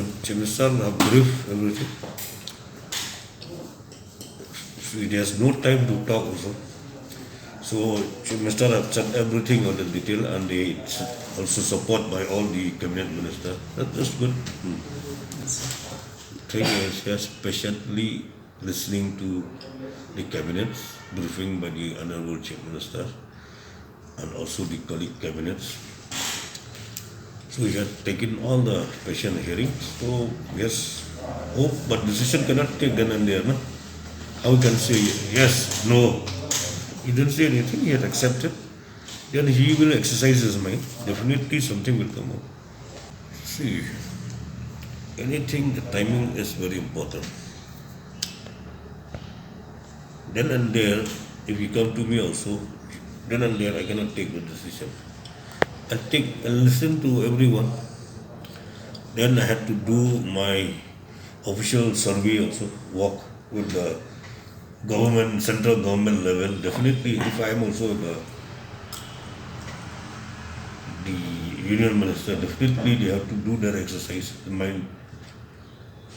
Minister have briefed everything. So he has no time to talk also. So Minister have said everything on the detail, and they also support by all the cabinet minister. That's good. Thing is, he has patiently listening to the cabinets briefing by the honorable chief minister and also the colleague cabinets. So he had taken all the patient hearings. So yes, hope, but decision cannot take then and there. No? How can say yes, no? He didn't say anything. He had accepted. Then he will exercise his mind. Definitely something will come out. See, anything, the timing is very important. Then and there, if you come to me also, then and there I cannot take the decision. I listen to everyone. Then I had to do my official survey also, work with the government, central government level. Definitely, if I am also the union minister, definitely they have to do their exercise in mind.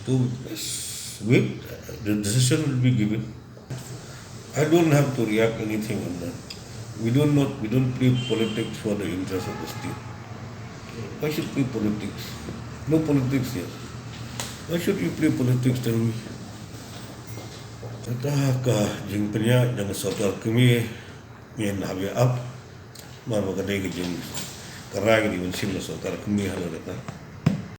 So yes, wait, the decision will be given. I don't have to react anything on that. We don't play politics for the interest of the state. Why should we play politics? No politics here. Why should you play politics, tell me? Kata jing penya jang sotar kami Ngin habis up, mama kadai ke jing karai di bensin sotar kami halor kata.